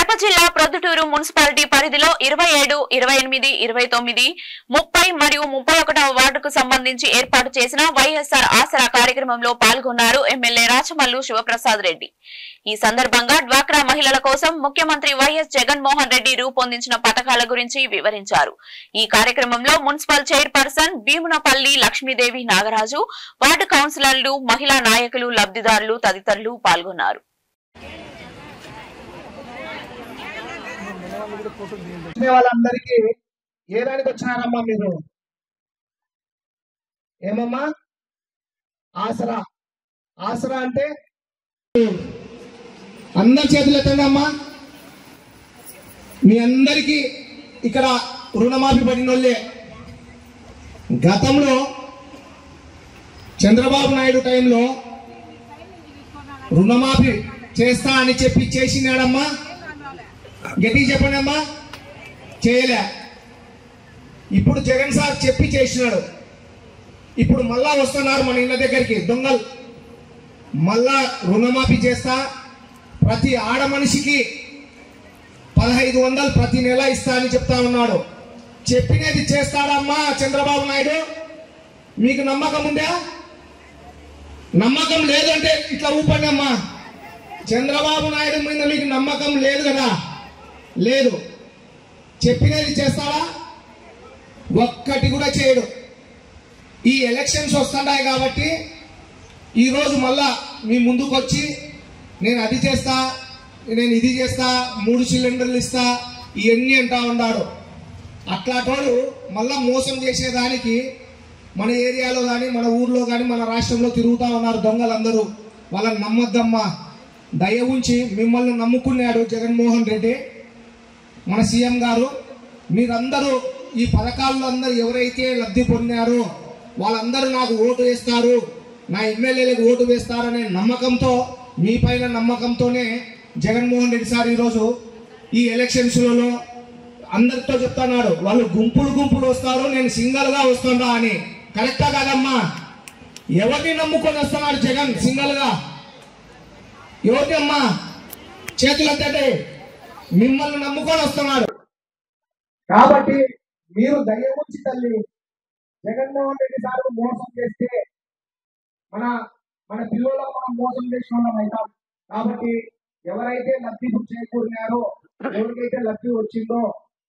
కడప జిల్లా ప్రొద్దుటూరు మున్సిపాలిటీ పరిధిలో 27, 28, 29, 30 మరియు 31వ వార్డుకు సంబంధించి ఏర్పాటు చేసిన వైఎస్ఆర్ ఆసరా కార్యక్రమంలో పాల్గొన్నారు ఎమ్మెల్యే రాచమల్లు శివప్రసాద్ రెడ్డి. ఈ సందర్భంగా డ్వాక్రా మహిళల కోసం ముఖ్యమంత్రి వైఎస్ జగన్మోహన్ రెడ్డి రూపొందించిన పథకాల గురించి వివరించారు. ఈ కార్యక్రమంలో municipal chairperson Bheemunapalli Lakshmidevi Nagaraju, ward కౌన్సిలర్లు, మహిళా నాయకులు, లబ్ధిదారులు తదితరులు పాల్గొన్నారు. వాళ్ళందరికీ ఏ దానికి వచ్చినారమ్మా మీరు? ఏమమ్మా ఆసరా? ఆసరా అంటే అందరి చేతులు ఎత్తండమ్మా. మీ అందరికీ ఇక్కడ రుణమాఫీ పడిన వాళ్ళే. గతంలో చంద్రబాబు నాయుడు టైంలో రుణమాఫీ చేస్తా అని చెప్పి చేసినాడమ్మా. గట్టిగా చెప్పండి అమ్మా. చేయలే. ఇప్పుడు జగన్ సార్ చెప్పి చేసినాడు. ఇప్పుడు మళ్ళా వస్తున్నారు మన ఇళ్ళ దగ్గరికి దొంగలు. మళ్ళా రుణమాఫీ చేస్తా, ప్రతి ఆడ మనిషికి 1500 ప్రతి నెల ఇస్తా అని చెప్తా ఉన్నాడు. చెప్పినది చేస్తాడమ్మా చంద్రబాబు నాయుడు? మీకు నమ్మకం ఉందా? నమ్మకం లేదంటే ఇట్లా ఊపండి అమ్మా. చంద్రబాబు నాయుడు మీద మీకు నమ్మకం లేదు కదా? లేదు. చెప్పినది చేస్తాడా? ఒక్కటి కూడా చేయడు. ఈ ఎలక్షన్స్ వస్తున్నాయి కాబట్టి ఈరోజు మళ్ళా మీ ముందుకు వచ్చి నేను అది చేస్తా, నేను ఇది చేస్తా, 3 సిలిండర్లు ఇస్తా, ఇవన్నీ అంటా ఉన్నాడు. అట్లాంటోడు మళ్ళా మోసం చేసేదానికి మన ఏరియాలో కానీ, మన ఊర్లో కానీ, మన రాష్ట్రంలో తిరుగుతూ ఉన్నారు దొంగలందరూ. వాళ్ళని నమ్మద్దమ్మా. దయ ఉంచి మిమ్మల్ని నమ్ముకున్నాడు జగన్మోహన్ రెడ్డి మన సీఎం గారు. మీరందరూ ఈ పథకాల్లో అందరూ ఎవరైతే లబ్ధి పొందారో వాళ్ళందరూ నాకు ఓటు వేస్తారు, నా ఎమ్మెల్యేలకు ఓటు వేస్తారనే నమ్మకంతో, మీ పైన నమ్మకంతోనే జగన్మోహన్ రెడ్డి సార్ ఈరోజు ఈ ఎలక్షన్స్లలో అందరితో చెప్తున్నాడు వాళ్ళు గుంపులు గుంపులు వస్తారు, నేను సింగల్గా వస్తున్నా అని. కరెక్టా కాదమ్మా? ఎవరిని నమ్ముకొని వస్తున్నాడు జగన్ సింగల్గా? ఎవరిని అమ్మా? చేతులంతటే మిమ్మల్ని నమ్ముకొని వస్తున్నాడు. కాబట్టి మీరు దయ ఉంచి తల్లి జగన్మోహన్ రెడ్డి సార్ మోసం చేస్తే మన పిల్లలకు మనం మోసం చేసిన వాళ్ళం అవుతాం. కాబట్టి ఎవరైతే లబ్ధి చేకూరినారో, ఎవరికైతే లబ్ధి వచ్చిందో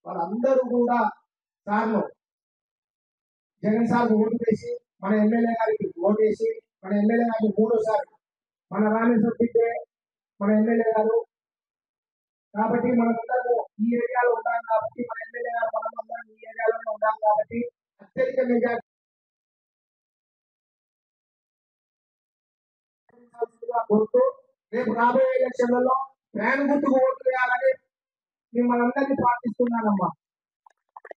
వాళ్ళందరూ కూడా సార్లు జగన్ సార్ ఓటు వేసి, మన ఎమ్మెల్యే గారికి ఓటు వేసి, మన ఎమ్మెల్యే గారికి 3సారి మన రామేశ్వర మన ఎమ్మెల్యే గారు. కాబట్టి మనమందరూ ఈ ఏరియాలో ఉన్నాం కాబట్టి, మన ఎమ్మెల్యే గారు మనమందరం ఈ ఏరియాలోనే ఉన్నాం కాబట్టి అత్యధిక మెజార్టీ కోరుతూ రేపు రాబోయే ఎలక్షన్లలో ఫ్యాన్ గుర్తుకు ఓటు వేయాలని మిమ్మల్ని అందరినీ ప్రార్థిస్తున్నానమ్మా.